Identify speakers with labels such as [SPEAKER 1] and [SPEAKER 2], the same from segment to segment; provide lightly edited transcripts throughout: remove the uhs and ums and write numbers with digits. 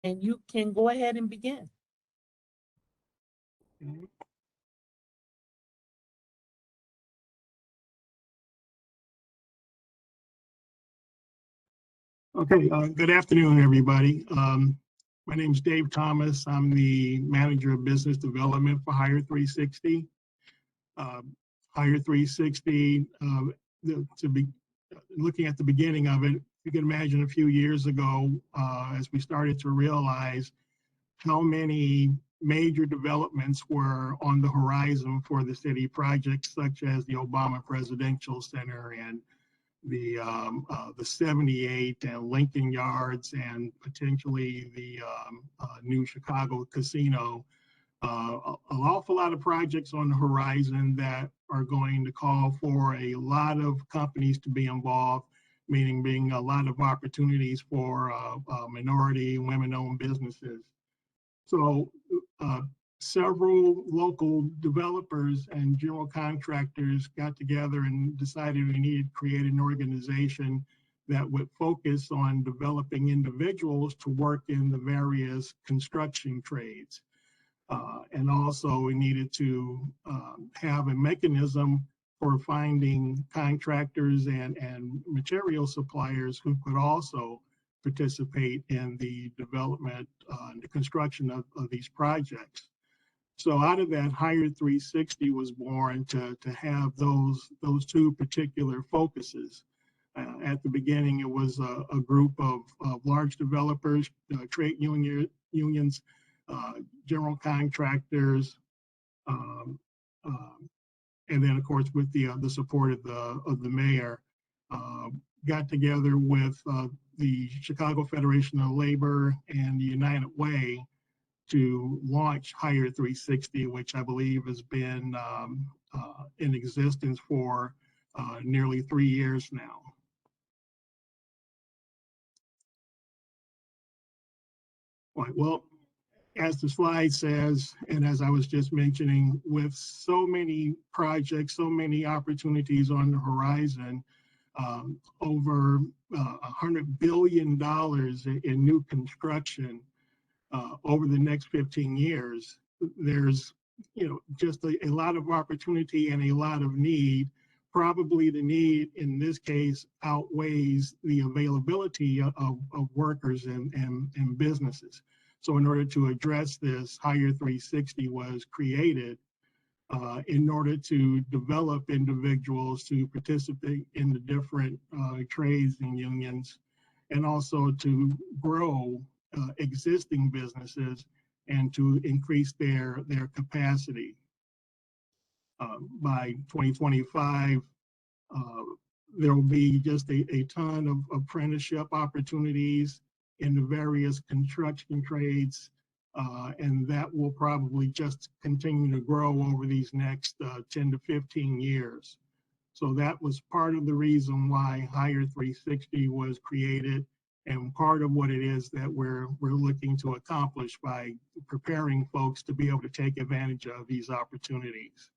[SPEAKER 1] and you can go ahead and begin.
[SPEAKER 2] Okay, good afternoon, everybody. My name is Dave Thomas. I'm the Manager of Business Development for Hire 360. Hire 360, to be looking at the beginning of it, you can imagine a few years ago, as we started to realize how many major developments were on the horizon for the city, projects such as the Obama Presidential Center and the 78 and Lincoln Yards and potentially the new Chicago casino. An awful lot of projects on the horizon that are going to call for a lot of companies to be involved, meaning being a lot of opportunities for minority, women-owned businesses. So several local developers and general contractors got together and decided we needed to create an organization that would focus on developing individuals to work in the various construction trades. And also we needed to have a mechanism for finding contractors and material suppliers who could also participate in the development and the construction of these projects. So out of that, Hire 360 was born to have those two particular focuses. At the beginning, it was a group of large developers, trade unions, general contractors, and then of course with the support of the mayor, got together with the Chicago Federation of Labor and the United Way to launch Hire 360, which I believe has been in existence for nearly 3 years now. All right, well, as the slide says, and as I was just mentioning, with so many projects, so many opportunities on the horizon, over $100 billion in new construction over the next 15 years, there's just a lot of opportunity and a lot of need. Probably the need in this case outweighs the availability of workers and businesses. So in order to address this, Hire 360 was created in order to develop individuals to participate in the different trades and unions, and also to grow existing businesses and to increase their capacity. By 2025, there will be just a ton of apprenticeship opportunities in the various construction trades, and that will probably just continue to grow over these next 10 to 15 years. So that was part of the reason why Hire 360 was created, and part of what it is that we're looking to accomplish by preparing folks to be able to take advantage of these opportunities.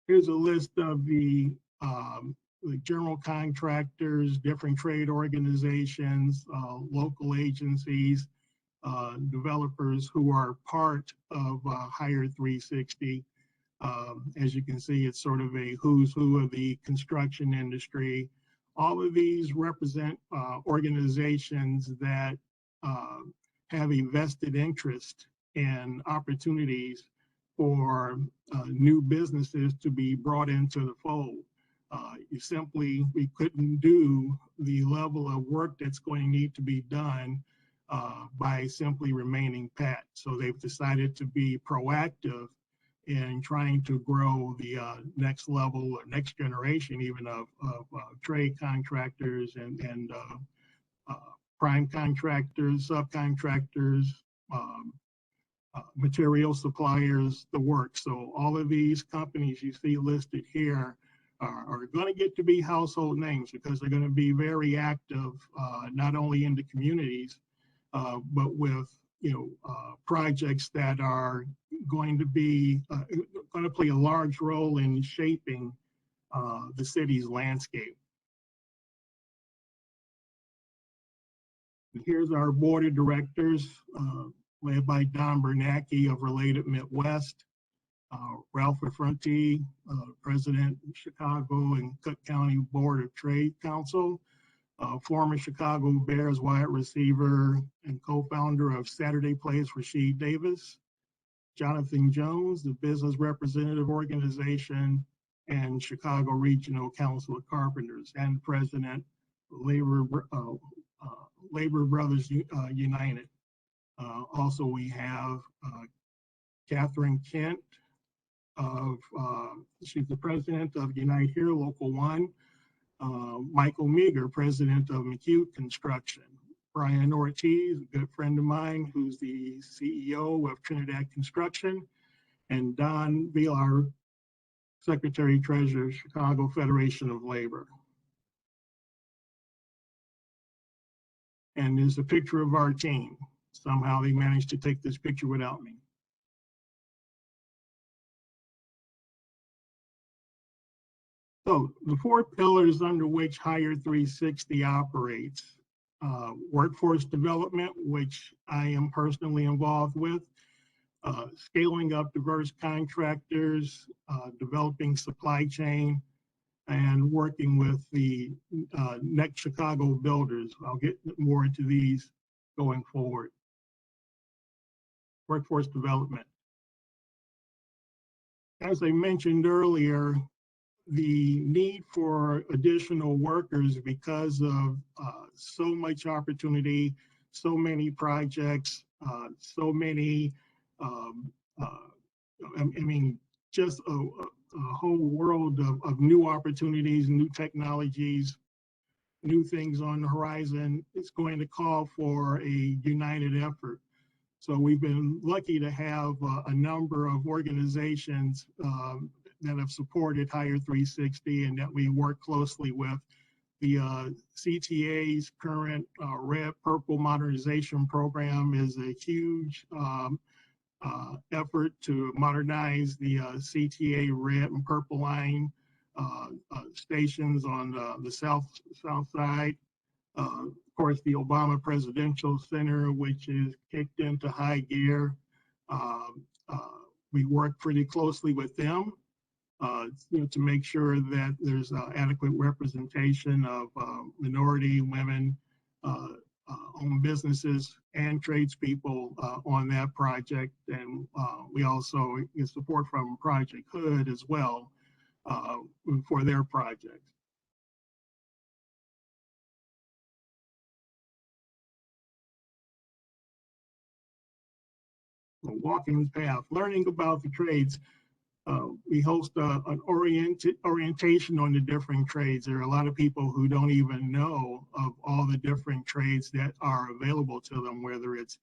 [SPEAKER 2] Here's a list of the general contractors, different trade organizations, local agencies, developers who are part of Hire 360. As you can see, it's sort of a who's who of the construction industry. All of these represent organizations that have a vested interest in opportunities for new businesses to be brought into the fold. We couldn't do the level of work that's going to need to be done by simply remaining pat. So they've decided to be proactive in trying to grow the next level or next generation even of trade contractors and prime contractors, subcontractors, material suppliers, the work. So all of these companies you see listed here are going to get to be household names because they're going to be very active, not only in the communities, but with projects that are going to play a large role in shaping the city's landscape. Here's our board of directors, led by Don Bernanke of Related Midwest, Ralph Affronti, President of Chicago and Cook County Board of Trade Council, former Chicago Bears wide receiver and co-founder of Saturday Plays, Rasheed Davis, Jonathan Jones, the Business Representative Organization and Chicago Regional Council of Carpenters, and President Labor Brothers United. Also, we have Catherine Kent she's the president of Unite Here Local 1. Michael Meager, president of McHugh Construction. Brian Ortiz, a good friend of mine, who's the CEO of Trinidad Construction. And Don Villar, Secretary Treasurer, Chicago Federation of Labor. And there's a picture of our team. Somehow they managed to take this picture without me. So the four pillars under which Hire 360 operates: workforce development, which I am personally involved with, scaling up diverse contractors, developing supply chain, and working with the next Chicago builders. I'll get more into these going forward. Workforce development. As I mentioned earlier, the need for additional workers because of so much opportunity, so many projects, so many, just a whole world of new opportunities, new technologies, new things on the horizon. It's going to call for a united effort. So we've been lucky to have a number of organizations that have supported Hire 360 and that we work closely with. The CTA's current Red Purple Modernization Program is a huge effort to modernize the CTA Red and Purple Line stations on the south side. Of course, the Obama Presidential Center, which is kicked into high gear. We work pretty closely with them to make sure that there's adequate representation of minority, women, owned businesses, and tradespeople on that project. And we also get support from Project Hood as well for their projects. Walking the path, learning about the trades. We host an orientation on the different trades. There are a lot of people who don't even know of all the different trades that are available to them, whether it's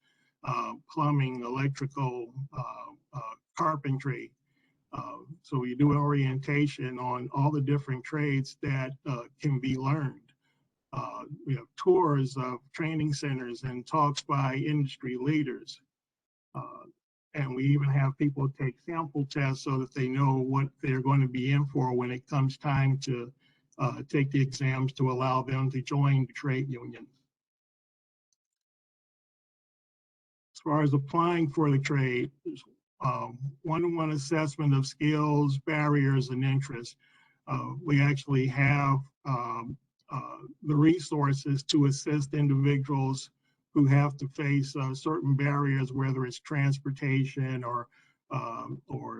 [SPEAKER 2] plumbing, electrical, carpentry. So we do an orientation on all the different trades that can be learned. We have tours of training centers and talks by industry leaders. And we even have people take sample tests so that they know what they're going to be in for when it comes time to take the exams to allow them to join the trade unions. As far as applying for the trade, one-on-one assessment of skills, barriers, and interests. We actually have the resources to assist individuals who have to face certain barriers, whether it's transportation or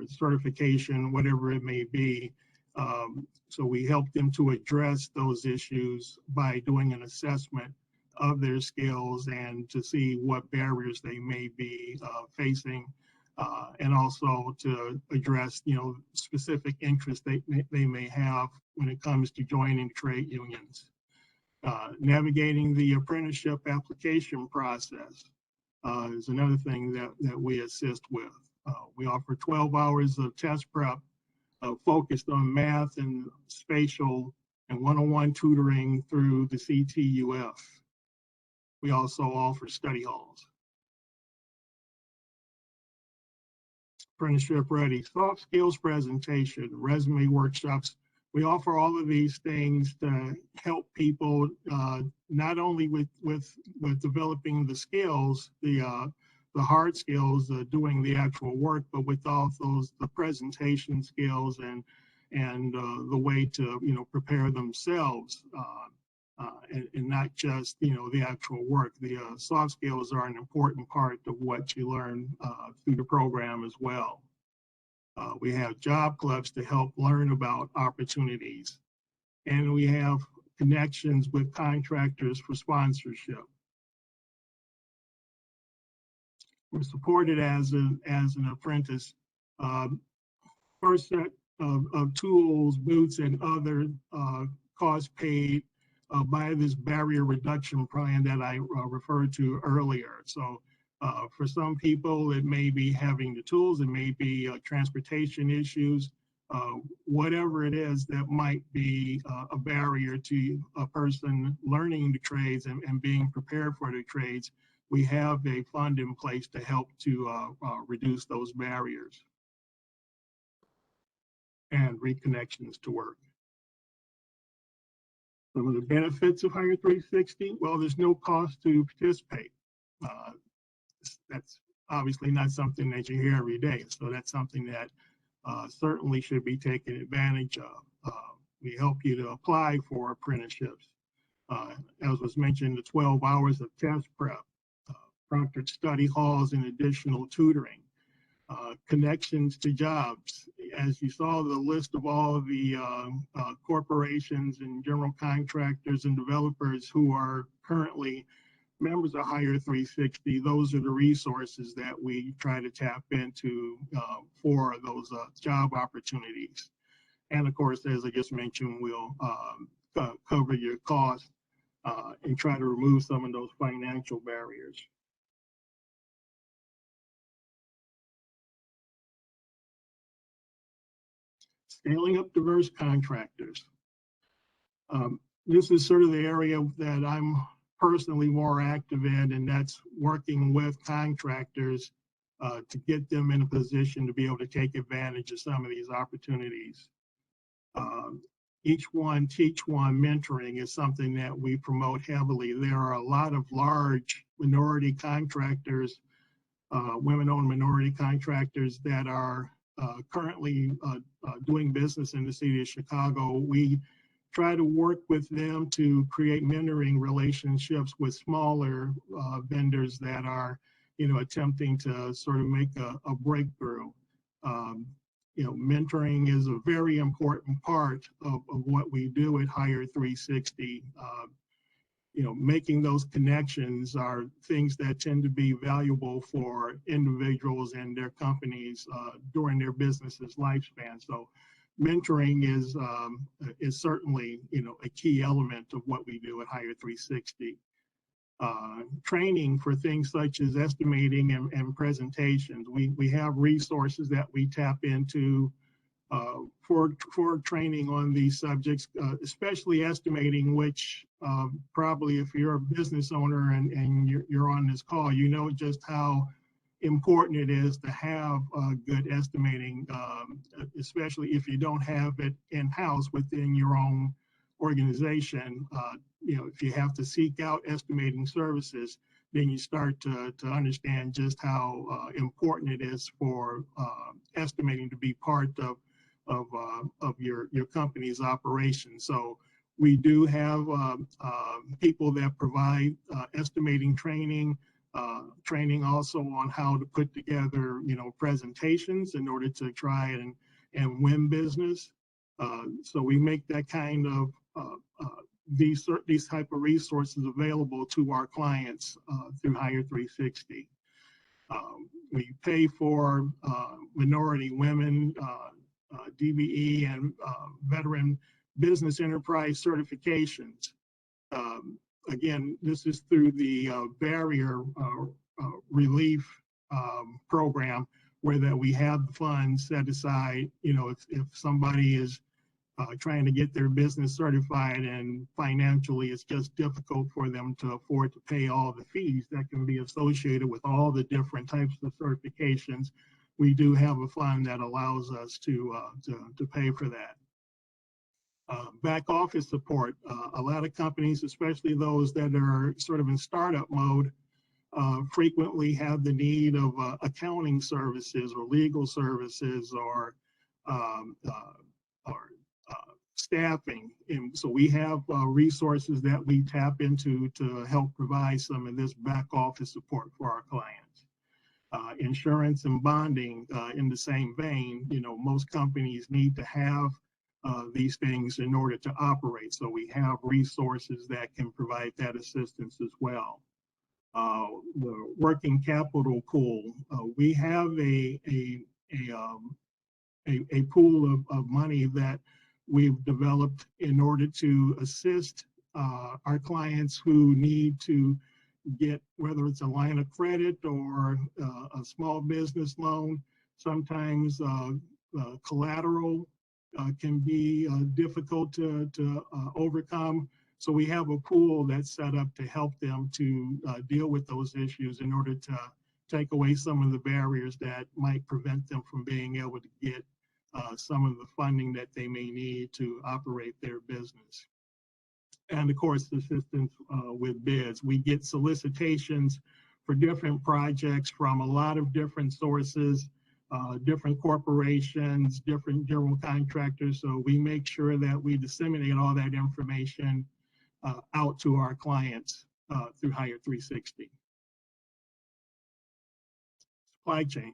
[SPEAKER 2] certification, whatever it may be. So we help them to address those issues by doing an assessment of their skills and to see what barriers they may be facing, and also to address, specific interests they may have when it comes to joining trade unions. Navigating the apprenticeship application process is another thing that we assist with. We offer 12 hours of test prep focused on math and spatial and one-on-one tutoring through the CTUF. We also offer study halls. Apprenticeship ready, soft skills presentation, resume workshops We offer all of these things to help people not only with developing the skills, the hard skills, doing the actual work, but with all those the presentation skills and the way to prepare themselves and not just the actual work. The soft skills are an important part of what you learn through the program as well. We have job clubs to help learn about opportunities, and we have connections with contractors for sponsorship. We're supported as an apprentice. First set of tools, boots, and other costs paid by this barrier reduction plan that I referred to earlier. So for some people, it may be having the tools, it may be transportation issues, whatever it is that might be a barrier to a person learning the trades and being prepared for the trades. We have a fund in place to help to reduce those barriers and reconnections to work. Some of the benefits of Hire 360, well, there's no cost to participate. That's obviously not something that you hear every day. So that's something that certainly should be taken advantage of. We help you to apply for apprenticeships. As was mentioned, the 12 hours of test prep, proctored study halls and additional tutoring, connections to jobs. As you saw the list of all of the corporations and general contractors and developers who are currently members of Hire 360, those are the resources that we try to tap into for those job opportunities. And of course, as I just mentioned, we'll cover your costs and try to remove some of those financial barriers. Scaling up diverse contractors. This is sort of the area that I'm personally more active in, and that's working with contractors to get them in a position to be able to take advantage of some of these opportunities. Each one, teach one mentoring is something that we promote heavily. There are a lot of large minority contractors, women-owned minority contractors that are currently doing business in the city of Chicago. We try to work with them to create mentoring relationships with smaller vendors that are, attempting to sort of make a breakthrough. Mentoring is a very important part of what we do at Hire 360. Making those connections are things that tend to be valuable for individuals and their companies during their business's lifespan. So mentoring is certainly, a key element of what we do at Hire 360. Training for things such as estimating and presentations. We have resources that we tap into for training on these subjects, especially estimating, which probably if you're a business owner and you're on this call, you know just how important it is to have good estimating, especially if you don't have it in-house within your own organization. If you have to seek out estimating services, then you start to understand just how important it is for estimating to be part of your company's operation. So we do have people that provide estimating training, training also on how to put together, presentations in order to try and win business. So we make that kind of these type of resources available to our clients through Hire 360. We pay for minority women, DBE, and veteran business enterprise certifications. Again, this is through the barrier relief program, where that we have the funds set aside. If somebody is trying to get their business certified and financially it's just difficult for them to afford to pay all the fees that can be associated with all the different types of certifications, we do have a fund that allows us to pay for that. Back office support. A lot of companies, especially those that are sort of in startup mode, frequently have the need of accounting services or legal services or um, uh, or staffing. And so we have resources that we tap into to help provide some of this back office support for our clients. Insurance and bonding in the same vein, you know, most companies need to have these things in order to operate. So we have resources that can provide that assistance as well. The working capital pool, we have a pool of money that we've developed in order to assist our clients who need to get, whether it's a line of credit or a small business loan. Sometimes collateral can be difficult to overcome. So we have a pool that's set up to help them to deal with those issues in order to take away some of the barriers that might prevent them from being able to get some of the funding that they may need to operate their business. And of course, assistance with bids. We get solicitations for different projects from a lot of different sources, different corporations, different general contractors. So we make sure that we disseminate all that information out to our clients through Hire 360. Supply chain.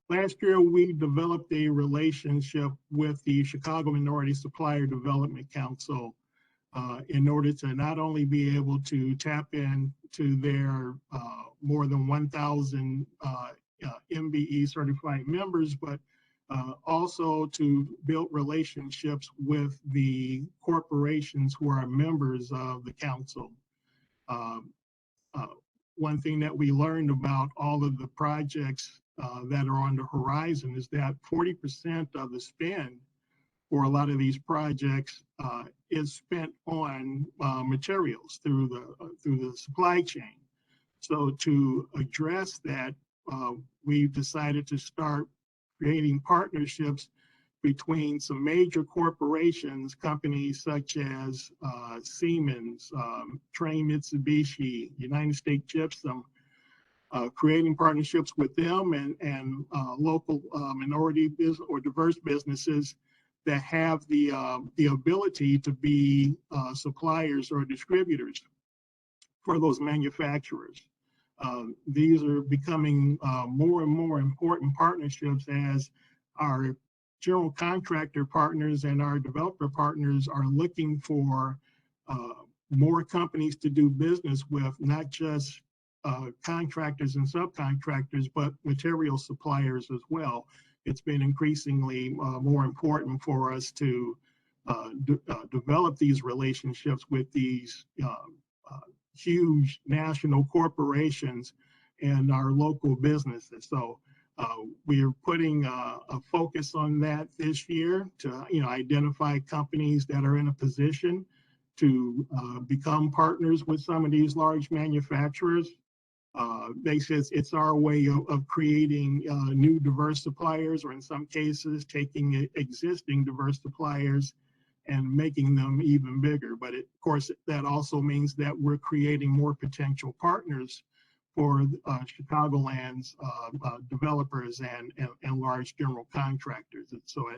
[SPEAKER 2] Last year, we developed a relationship with the Chicago Minority Supplier Development Council in order to not only be able to tap into their more than 1,000 MBE certified members, but also to build relationships with the corporations who are members of the council. One thing that we learned about all of the projects that are on the horizon is that 40% of the spend for a lot of these projects is spent on materials through the supply chain. So to address that, we've decided to start creating partnerships between some major corporations, companies such as Siemens, Train Mitsubishi, United States Gypsum, creating partnerships with them and local minority business or diverse businesses that have the ability to be suppliers or distributors for those manufacturers. These are becoming more and more important partnerships as our general contractor partners and our developer partners are looking for more companies to do business with, not just contractors and subcontractors, but material suppliers as well. It's been increasingly more important for us to develop these relationships with these huge national corporations and our local businesses. So we are putting a focus on that this year to identify companies that are in a position to become partners with some of these large manufacturers. It's our way of creating new diverse suppliers, or in some cases, taking existing diverse suppliers and making them even bigger. But of course, that also means that we're creating more potential partners for Chicagoland's developers and large general contractors. And so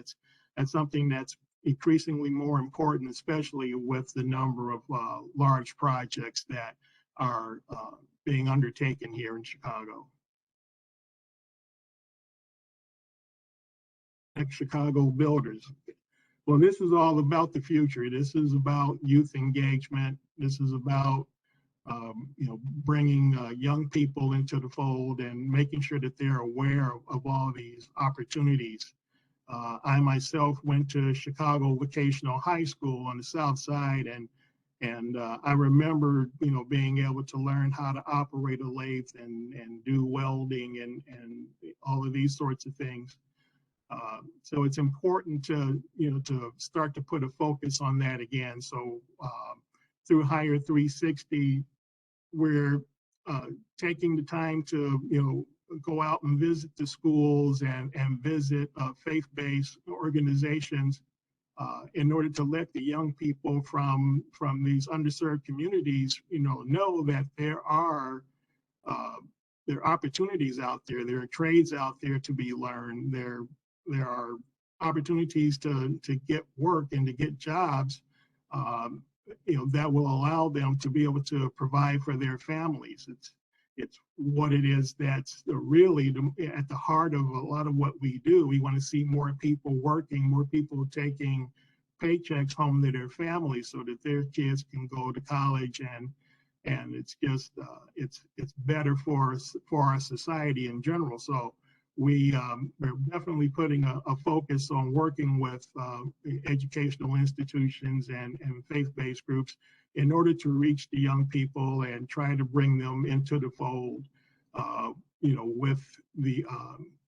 [SPEAKER 2] that's something that's increasingly more important, especially with the number of large projects that are being undertaken here in Chicago. Next, Chicago builders. Well, this is all about the future. This is about youth engagement. This is about bringing young people into the fold and making sure that they're aware of all these opportunities. I myself went to Chicago Vocational High School on the South Side, and I remember being able to learn how to operate a lathe and do welding and all of these sorts of things. So it's important to start to put a focus on that again. So through Hire 360, we're taking the time to go out and visit the schools and visit faith-based organizations in order to let the young people from these underserved communities, know that uh, there are opportunities out there. There are trades out there to be learned. There are opportunities to get work and to get jobs, that will allow them to be able to provide for their families. It's what it is that's really at the heart of a lot of what we do. We want to see more people working, more people taking paychecks home to their families so that their kids can go to college, and it's just it's better for our society in general. So we're definitely putting a focus on working with educational institutions and faith-based groups in order to reach the young people and try to bring them into the fold,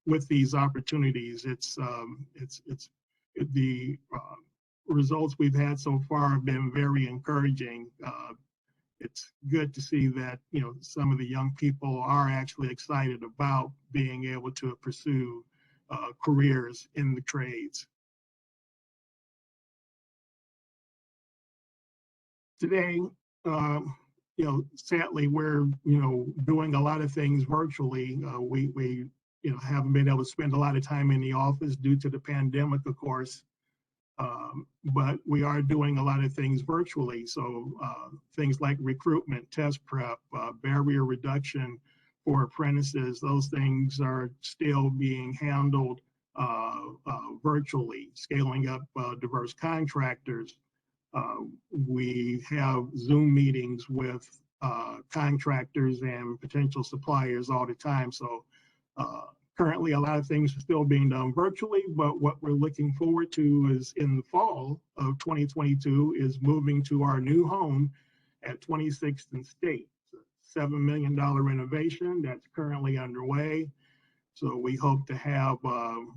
[SPEAKER 2] with these opportunities. It's the results we've had so far have been very encouraging. It's good to see that, some of the young people are actually excited about being able to pursue careers in the trades. Today, sadly, we're, doing a lot of things virtually. We haven't been able to spend a lot of time in the office due to the pandemic, of course. But we are doing a lot of things virtually. So things like recruitment, test prep, barrier reduction for apprentices, those things are still being handled virtually. Scaling up diverse contractors. We have Zoom meetings with contractors and potential suppliers all the time. So currently, a lot of things are still being done virtually, but what we're looking forward to is in the fall of 2022 is moving to our new home at 26th and State. It's a $7 million renovation that's currently underway. So we hope to have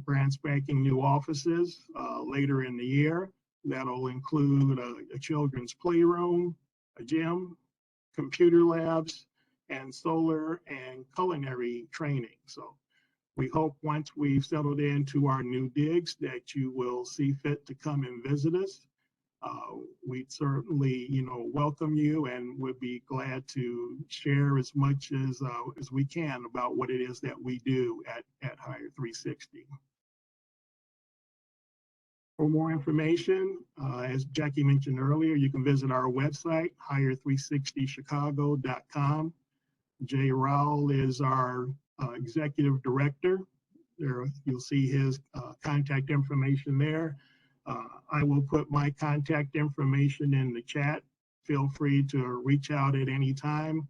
[SPEAKER 2] brand spanking new offices later in the year. That'll include a children's playroom, a gym, computer labs, and solar and culinary training. So we hope once we've settled into our new digs that you will see fit to come and visit us. We'd certainly, welcome you, and would be glad to share as much as we can about what it is that we do at Hire 360. For more information, as Jackie mentioned earlier, you can visit our website, hire360chicago.com. Jay Rowell is our executive director. There, you'll see his contact information there. I will put my contact information in the chat. Feel free to reach out at any time.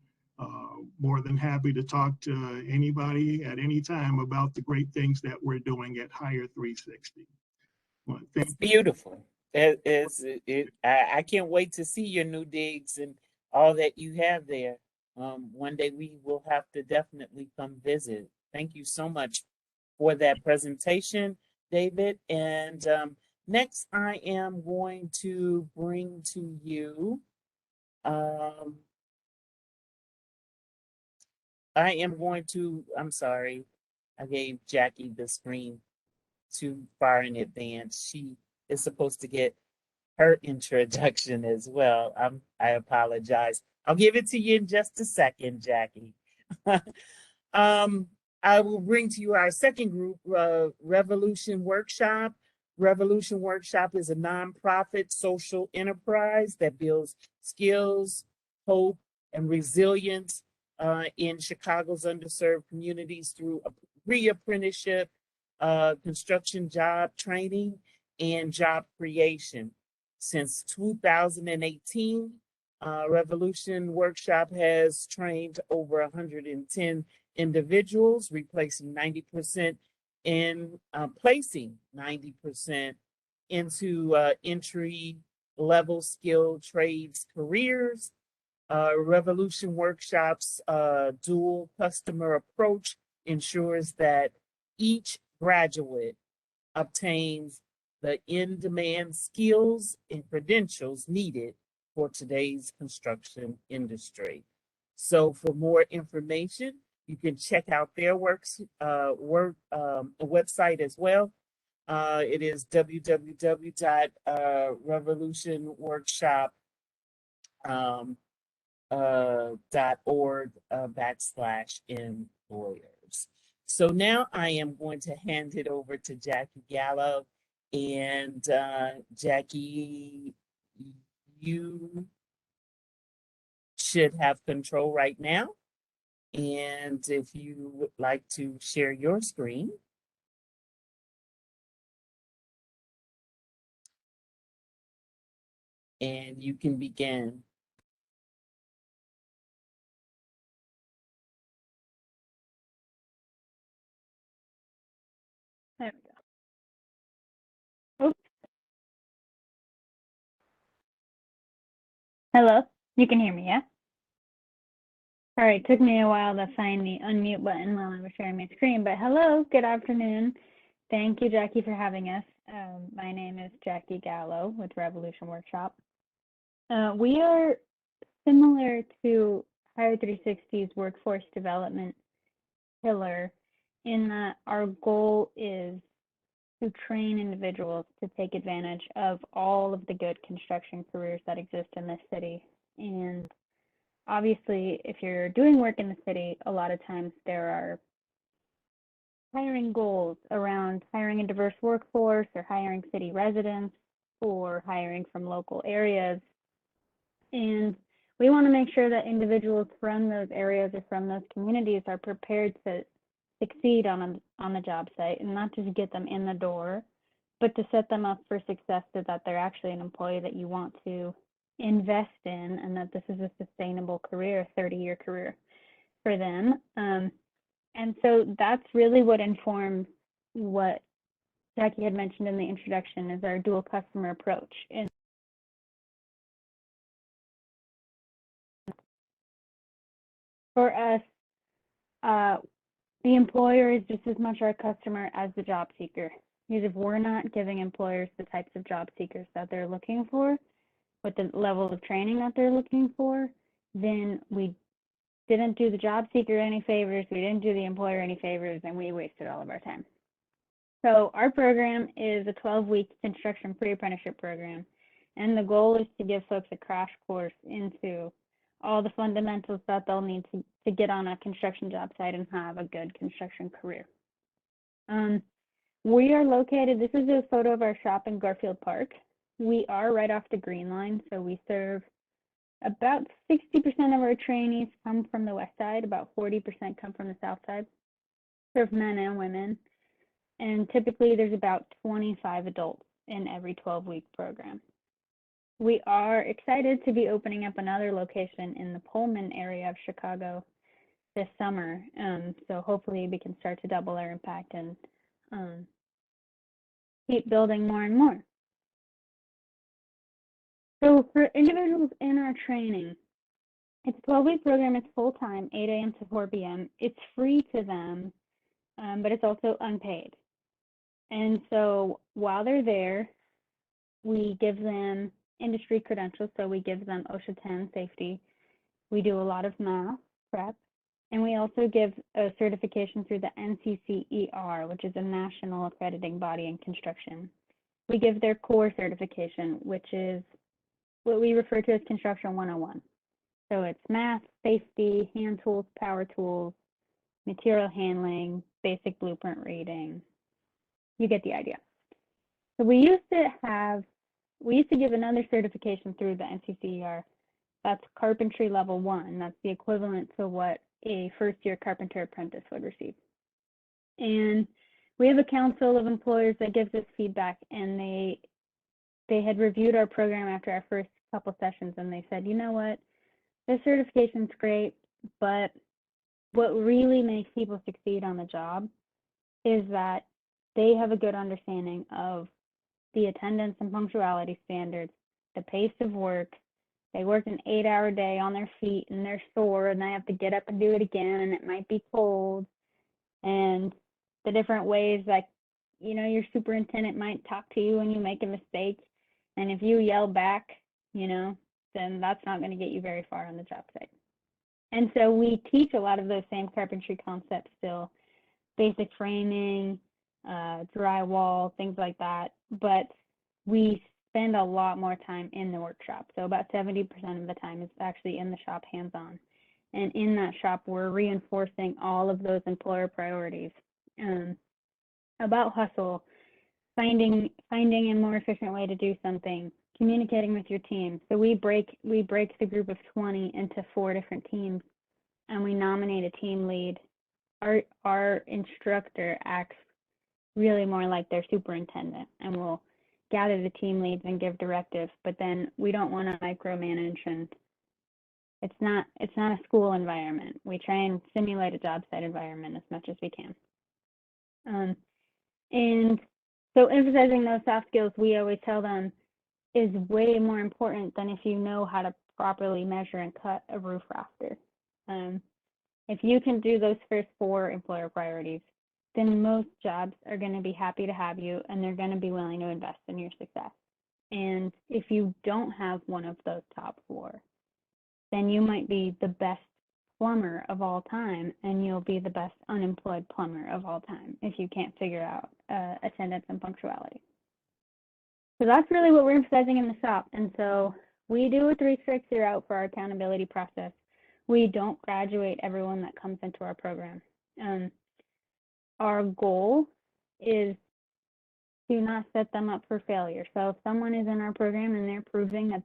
[SPEAKER 2] More than happy to talk to anybody at any time about the great things that we're doing at Hire 360.
[SPEAKER 1] It's beautiful. I can't wait to see your new digs and all that you have there. One day we will have to definitely come visit. Thank you so much for that presentation, David. And next, I am going to bring to you, I'm sorry, I gave Jackie the screen too far in advance. She is supposed to get her introduction as well. I apologize. I'll give it to you in just a second, Jackie. I will bring to you our second group, Revolution Workshop. Revolution Workshop is a nonprofit social enterprise that builds skills, hope, and resilience in Chicago's underserved communities through pre-apprenticeship, construction job training, and job creation. Since 2018, Revolution Workshop has trained over 110 individuals, replacing 90% in placing 90% into entry-level skilled trades careers. Revolution Workshop's dual customer approach ensures that each graduate obtains the in-demand skills and credentials needed for today's construction industry. So for more information, You can check out their website as well. It is www.revolutionworkshop .org /employers. So now I am going to hand it over to Jackie Gallo. And Jackie, you should have control right now. And if you would like to share your screen. And you can begin.
[SPEAKER 3] There we go. Oops. Hello, you can hear me, yeah? All right, took me a while to find the unmute button while I was sharing my screen, but hello, good afternoon. Thank you, Jackie, for having us. My name is Jackie Gallo with Revolution Workshop. We are similar to Hire 360's workforce development pillar in that our goal is to train individuals to take advantage of all of the good construction careers that exist in this city. And obviously, if you're doing work in the city, a lot of times there are hiring goals around hiring a diverse workforce or hiring city residents or hiring from local areas. And we want to make sure that individuals from those areas or from those communities are prepared to succeed on the job site and not just get them in the door, but to set them up for success so that they're actually an employee that you want to invest in and that this is a sustainable career, a 30-year career for them. And so that's really what informs what Jackie had mentioned in the introduction is our dual customer approach. And for us, the employer is just as much our customer as the job seeker. Because if we're not giving employers the types of job seekers that they're looking for, with the level of training that they're looking for, then we didn't do the job seeker any favors, we didn't do the employer any favors, and we wasted all of our time. So our program is a 12-week construction pre-apprenticeship program, and the goal is to give folks a crash course into all the fundamentals that they'll need to get on a construction job site and have a good construction career. We are located, this is a photo of our shop in Garfield Park. We are right off the Green Line, so we serve about 60% of our trainees come from the west side, about 40% come from the south side, serve men and women, and typically there's about 25 adults in every 12-week program. We are excited to be opening up another location in the Pullman area of Chicago this summer, so hopefully we can start to double our impact and keep building more and more. So for individuals in our training, it's a 12-week program, it's full-time, 8 a.m. to 4 p.m. It's free to them, but it's also unpaid. And so while they're there, we give them industry credentials, so we give them OSHA 10 safety. We do a lot of math prep, and we also give a certification through the NCCER, which is a national accrediting body in construction. We give their core certification, which is what we refer to as Construction 101. So it's math, safety, hand tools, power tools, material handling, basic blueprint reading. You get the idea. So we used to give another certification through the NCCER. That's Carpentry Level 1. That's the equivalent to what a first-year carpenter apprentice would receive. And we have a council of employers that gives us feedback, and they had reviewed our program after our first couple sessions, and they said, you know what, this certification's great, but what really makes people succeed on the job is that they have a good understanding of the attendance and punctuality standards, the pace of work. They work an 8-hour day on their feet and they're sore and they have to get up and do it again and it might be cold, and the different ways that, you know, your superintendent might talk to you when you make a mistake, and if you yell back, you know, then that's not going to get you very far on the job site. And so we teach a lot of those same carpentry concepts still, basic framing, drywall, things like that. But we spend a lot more time in the workshop. So about 70% of the time is actually in the shop hands-on. And in that shop, we're reinforcing all of those employer priorities about hustle, finding a more efficient way to do something, communicating with your team. So we break the group of 20 into 4 different teams, and we nominate a team lead. Our instructor acts really more like their superintendent, and will gather the team leads and give directives. But then we don't want to micromanage, and it's not a school environment. We try and simulate a job site environment as much as we can. And so emphasizing those soft skills, we always tell them, is way more important than if you know how to properly measure and cut a roof rafter. If you can do those first 4 employer priorities, then most jobs are going to be happy to have you, and they're going to be willing to invest in your success. And if you don't have one of those top 4, then you might be the best plumber of all time, and you'll be the best unemployed plumber of all time if you can't figure out attendance and punctuality. So that's really what we're emphasizing in the shop. And so we do a 3 strikes you're out for our accountability process. We don't graduate everyone that comes into our program. Our goal is to not set them up for failure. So if someone is in our program and they're proving that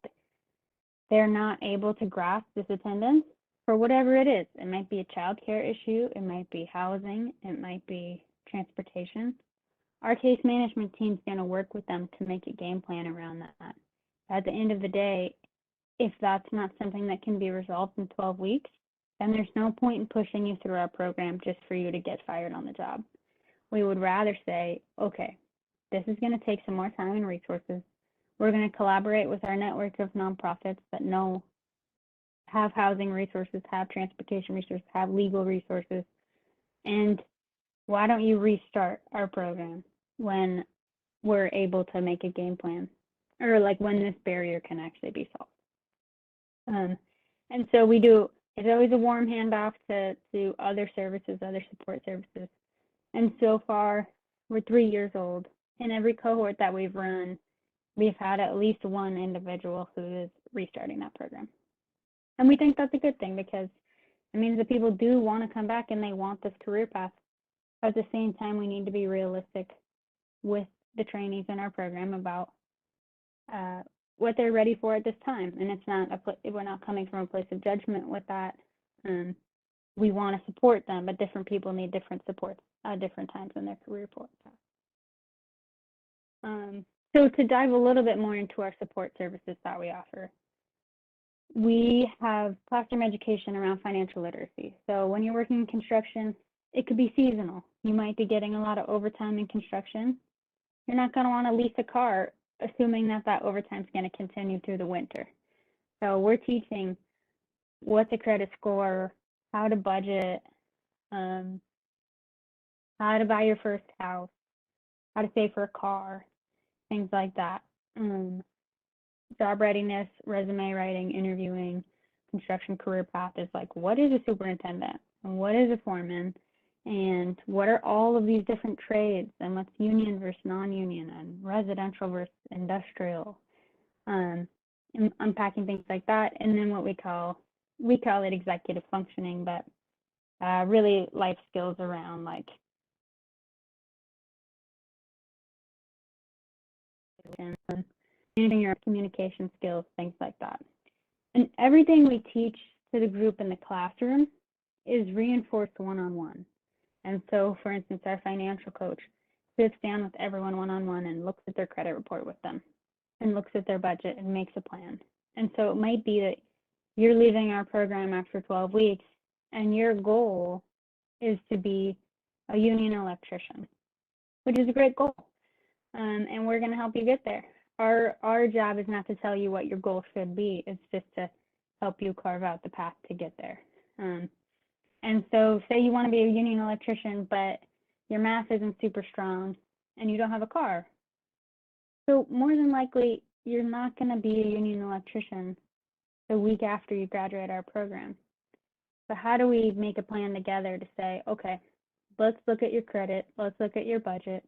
[SPEAKER 3] they're not able to grasp this attendance, for whatever it is, it might be a child care issue, it might be housing, it might be transportation, our case management team's going to work with them to make a game plan around that. At the end of the day, if that's not something that can be resolved in 12 weeks, then there's no point in pushing you through our program just for you to get fired on the job. We would rather say, okay, this is going to take some more time and resources. We're going to collaborate with our network of nonprofits that have housing resources, have transportation resources, have legal resources. And why don't you restart our program when we're able to make a game plan, or like when this barrier can actually be solved. And so we do, it's always a warm handoff to other services, other support services. And so far, we're 3 years old. In every cohort that we've run, we've had at least one individual who is restarting that program. And we think that's a good thing, because it means that people do want to come back and they want this career path. At the same time, we need to be realistic with the trainees in our program about what they're ready for at this time. And it's not we're not coming from a place of judgment with that. We want to support them, but different people need different supports at different times in their career path. So to dive a little bit more into our support services that we offer, we have classroom education around financial literacy. So when you're working in construction, it could be seasonal. You might be getting a lot of overtime in construction. You're not going to want to lease a car assuming that overtime is going to continue through the winter. So we're teaching what's a credit score, how to budget, how to buy your first house, how to save for a car, things like that. Job readiness, resume writing, interviewing, construction career path is like, what is a superintendent and what is a foreman, and what are all of these different trades, and what's union versus non-union, and residential versus industrial, and unpacking things like that. And then what we call it executive functioning, but really life skills around like managing your communication skills, things like that. And everything we teach to the group in the classroom is reinforced one-on-one. And so, for instance, our financial coach sits down with everyone one-on-one and looks at their credit report with them and looks at their budget and makes a plan. And so it might be that you're leaving our program after 12 weeks and your goal is to be a union electrician, which is a great goal. And we're going to help you get there. Our job is not to tell you what your goal should be. It's just to help you carve out the path to get there. And so say you want to be a union electrician, but your math isn't super strong and you don't have a car. So more than likely, you're not going to be a union electrician the week after you graduate our program. So how do we make a plan together to say, okay, let's look at your credit, let's look at your budget,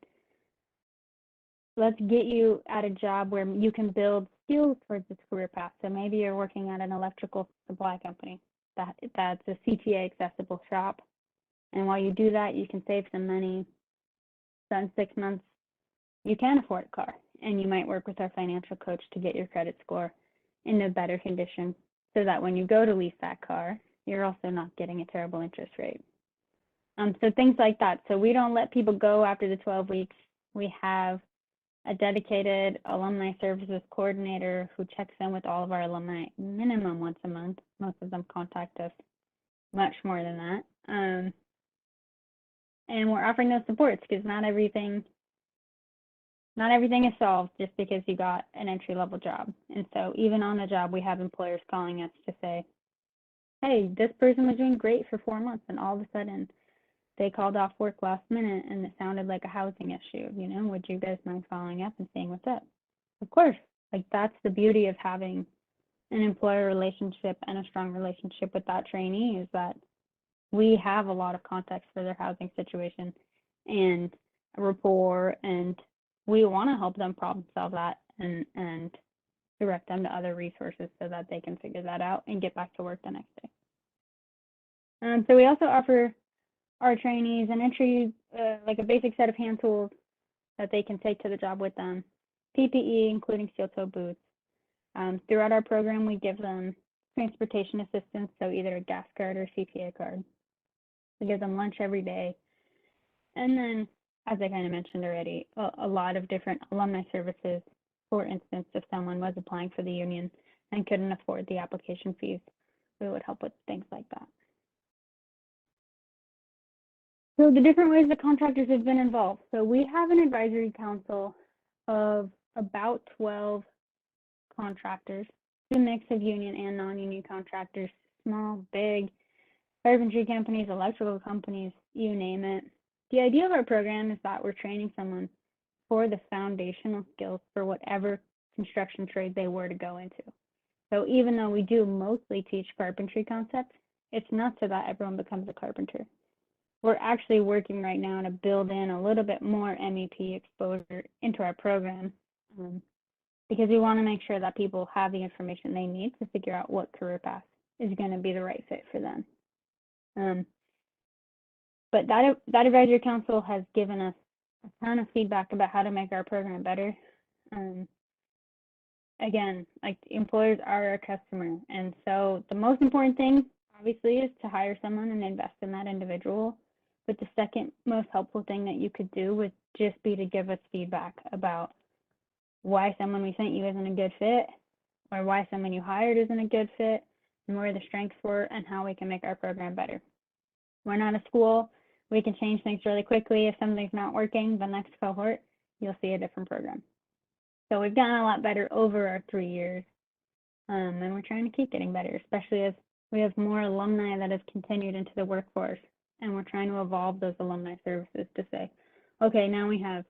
[SPEAKER 3] let's get you at a job where you can build skills towards this career path. So maybe you're working at an electrical supply company that's a CTA accessible shop. And while you do that, you can save some money. So in 6 months, you can afford a car. And you might work with our financial coach to get your credit score in a better condition so that when you go to lease that car, you're also not getting a terrible interest rate. So things like that. So we don't let people go after the 12 weeks. We have a dedicated alumni services coordinator who checks in with all of our alumni minimum once a month. Most of them contact us much more than that. And we're offering those supports because not everything is solved just because you got an entry-level job. And so even on the job, we have employers calling us to say, hey, this person was doing great for 4 months, and all of a sudden they called off work last minute and it sounded like a housing issue. Would you guys mind following up and seeing what's up? Of course. Like, that's the beauty of having an employer relationship and a strong relationship with that trainee, is that we have a lot of context for their housing situation and rapport, and we want to help them problem solve that and direct them to other resources so that they can figure that out and get back to work the next day. So we also offer our trainees an entry, like a basic set of hand tools that they can take to the job with them, PPE, including steel-toe boots. Throughout our program, we give them transportation assistance, so either a gas card or CPA card. We give them lunch every day. And then, as I kind of mentioned already, a lot of different alumni services. For instance, if someone was applying for the union and couldn't afford the application fees, we would help with things like that. So the different ways that contractors have been involved. So we have an advisory council of about 12 contractors, a mix of union and non-union contractors, small, big, carpentry companies, electrical companies, you name it. The idea of our program is that we're training someone for the foundational skills for whatever construction trade they were to go into. So even though we do mostly teach carpentry concepts, it's not so that everyone becomes a carpenter. We're actually working right now to build in a little bit more MEP exposure into our program, because we want to make sure that people have the information they need to figure out what career path is going to be the right fit for them. But that advisory council has given us a ton of feedback about how to make our program better. Again, like, employers are our customer, and so the most important thing, obviously, is to hire someone and invest in that individual. But the second most helpful thing that you could do would just be to give us feedback about why someone we sent you isn't a good fit, or why someone you hired isn't a good fit, and where the strengths were, and how we can make our program better. We're not a school. We can change things really quickly. If something's not working, the next cohort, you'll see a different program. So we've gotten a lot better over our 3 years, and we're trying to keep getting better, especially as we have more alumni that have continued into the workforce, and we're trying to evolve those alumni services to say, okay, now we have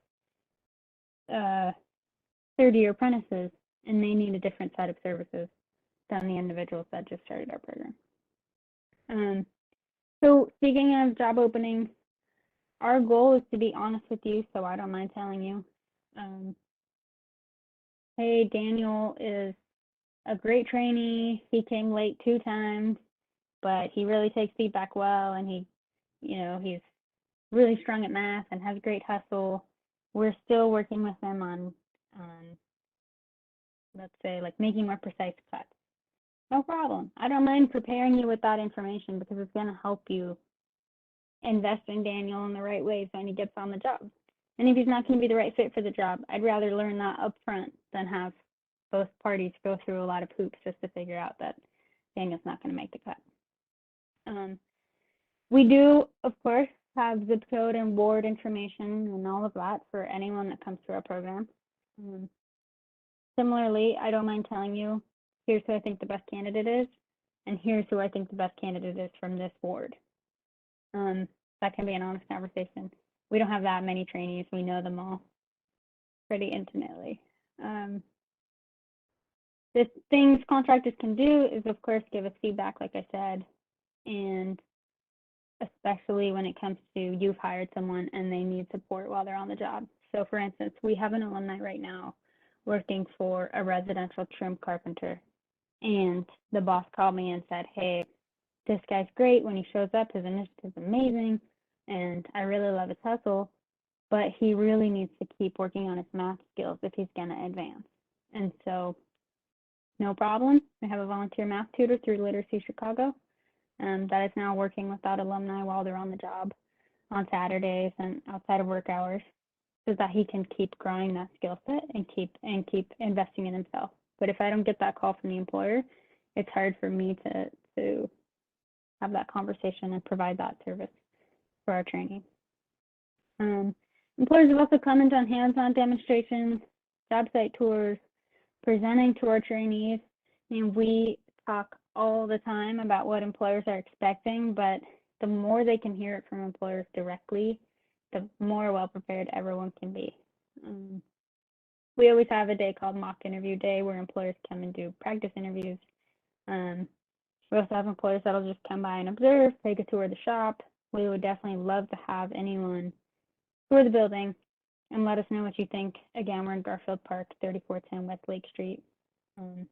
[SPEAKER 3] third-year apprentices, and they need a different set of services than the individuals that just started our program. So speaking of job openings, our goal is to be honest with you, so I don't mind telling you. Hey, Daniel is a great trainee. He came late 2 times, but he really takes feedback well, and he's really strong at math and has great hustle. We're still working with them on let's say, like, making more precise cuts. No problem. I don't mind preparing you with that information, because it's going to help you invest in Daniel in the right ways when he gets on the job. And if he's not going to be the right fit for the job, I'd rather learn that up front than have both parties go through a lot of hoops just to figure out that Daniel's not going to make the cut. We do, of course, have zip code and ward information and all of that for anyone that comes through our program. Similarly, I don't mind telling you, here's who I think the best candidate is, and here's who I think the best candidate is from this ward. That can be an honest conversation. We don't have that many trainees. We know them all pretty intimately. The things contractors can do is, of course, give us feedback, like I said, and especially when it comes to you've hired someone and they need support while they're on the job. So for instance, we have an alumni right now working for a residential trim carpenter, and the boss called me and said, hey, this guy's great. When he shows up, his initiative's amazing, and I really love his hustle, but he really needs to keep working on his math skills if he's going to advance. And so, no problem. We have a volunteer math tutor through Literacy Chicago that is now working with that alumni while they're on the job on Saturdays and outside of work hours, so that he can keep growing that skill set and keep investing in himself. But if I don't get that call from the employer, it's hard for me to have that conversation and provide that service for our training. Employers have also commented on hands-on demonstrations, job site tours, presenting to our trainees. I mean, we talk all the time about what employers are expecting, but the more they can hear it from employers directly, the more well-prepared everyone can be. We always have a day called Mock Interview Day where employers come and do practice interviews. We also have employers that'll just come by and observe, take a tour of the shop. We would definitely love to have anyone tour the building and let us know what you think. Again, we're in Garfield Park, 3410 West Lake Street, and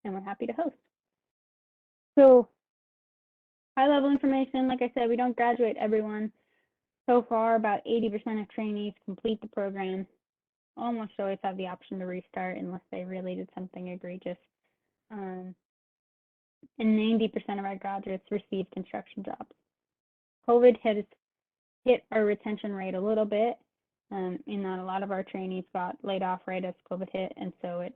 [SPEAKER 3] we're happy to host. So, high-level information, like I said, we don't graduate everyone. So far, about 80% of trainees complete the program. Almost always have the option to restart unless they really did something egregious. And 90% of our graduates receive construction jobs. COVID has hit our retention rate a little bit, in that a lot of our trainees got laid off right as COVID hit, and so it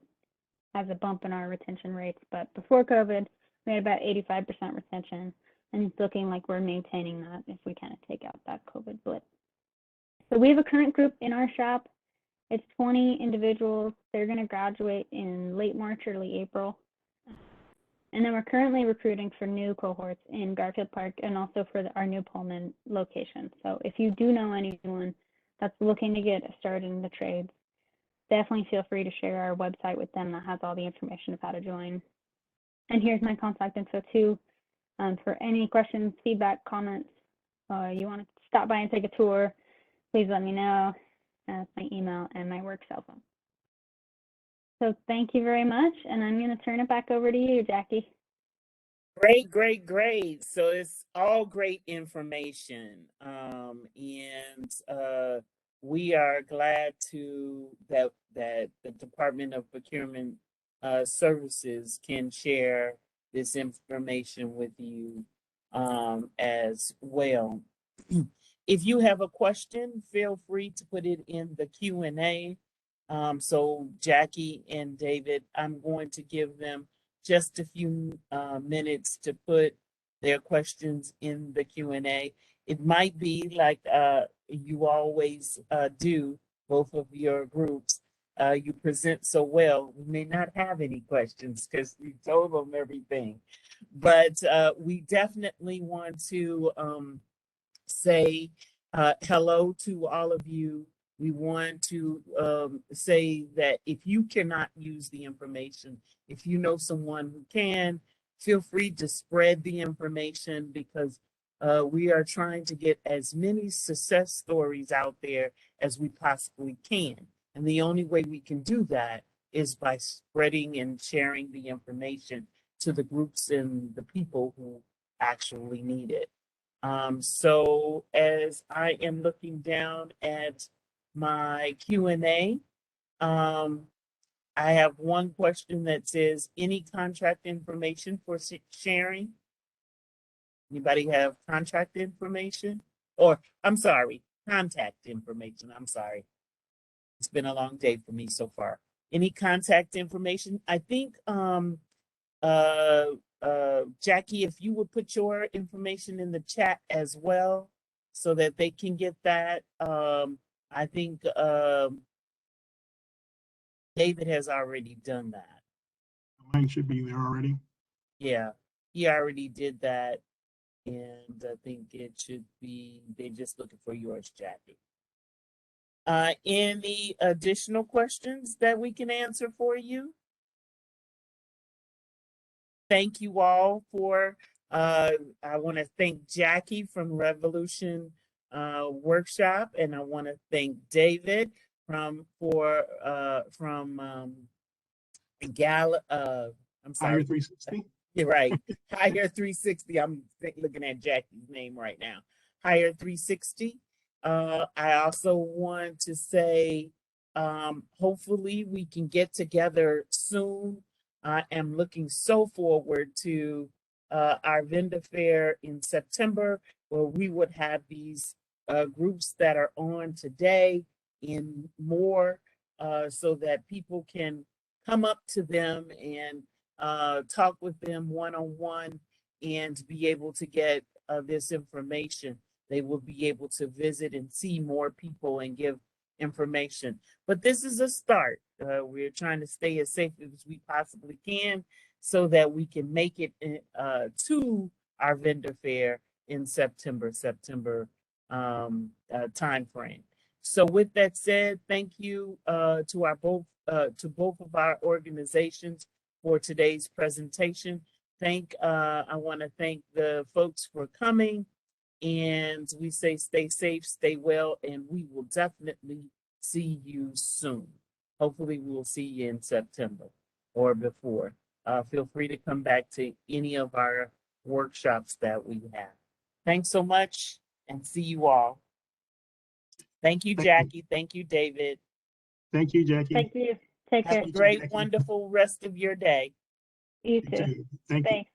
[SPEAKER 3] has a bump in our retention rates. But before COVID, we had about 85% retention, and it's looking like we're maintaining that if we kind of take out that COVID blip. So we have a current group in our shop. It's 20 individuals. They're going to graduate in late March, early April. And then we're currently recruiting for new cohorts in Garfield Park and also for our new Pullman location. So if you do know anyone that's looking to get started in the trades, definitely feel free to share our website with them that has all the information of how to join. And here's my contact info too. For any questions, feedback, comments, you want to stop by and take a tour, please let me know. That's my email and my work cell phone. So thank you very much, and I'm going to turn it back over to you, Jackie.
[SPEAKER 1] Great, great, great. So it's all great information, and we are glad that the Department of Procurement Services can share this information with you as well. If you have a question, feel free to put it in the Q&A. So Jackie and David, I'm going to give them just a few minutes to put their questions in the Q&A. It might be like you always do, both of your groups. You present so well, we may not have any questions because you told them everything. But we definitely want to say hello to all of you. We want to say that if you cannot use the information, if you know someone who can, feel free to spread the information, because we are trying to get as many success stories out there as we possibly can. And the only way we can do that is by spreading and sharing the information to the groups and the people who actually need it. So as I am looking down at my Q&A, I have one question that says, any contract information for sharing? Anybody have contract information? Or, I'm sorry, contact information, I'm sorry. It's been a long day for me so far. Any contact information? I think, Jackie, if you would put your information in the chat as well so that they can get that. I think David has already done that.
[SPEAKER 2] Mine should be there already.
[SPEAKER 1] Yeah, he already did that. And I think it should be, they're just looking for yours, Jackie. Any additional questions that we can answer for you? Thank you all for I want to thank Jackie from Revolution Workshop, and I want to thank David from Gallo. I'm
[SPEAKER 2] Hire
[SPEAKER 1] sorry.
[SPEAKER 2] 360.
[SPEAKER 1] You're right. Hire 360. I'm looking at Jackie's name right now. Hire 360. I also want to say, hopefully we can get together soon. I am looking so forward to our vendor fair in September, where we would have these groups that are on today and more, so that people can come up to them and talk with them one-on-one and be able to get this information. They will be able to visit and see more people and give information. But this is a start. We're trying to stay as safe as we possibly can so that we can make it to our vendor fair in September time frame. So with that said, thank you to both of our organizations for today's presentation. I want to thank the folks for coming, and we say stay safe, stay well, and we will definitely see you soon. Hopefully we'll see you in September or before. Feel free to come back to any of our workshops that we have. Thanks so much, and see you all. Thank you, Jackie. Thank you, David.
[SPEAKER 2] Thank you, Jackie.
[SPEAKER 3] Thank you. Take care.
[SPEAKER 1] Have a great,
[SPEAKER 2] Jackie.
[SPEAKER 1] wonderful rest of your day.
[SPEAKER 3] You
[SPEAKER 2] You
[SPEAKER 3] too.
[SPEAKER 2] too. Thank you.
[SPEAKER 3] Thanks.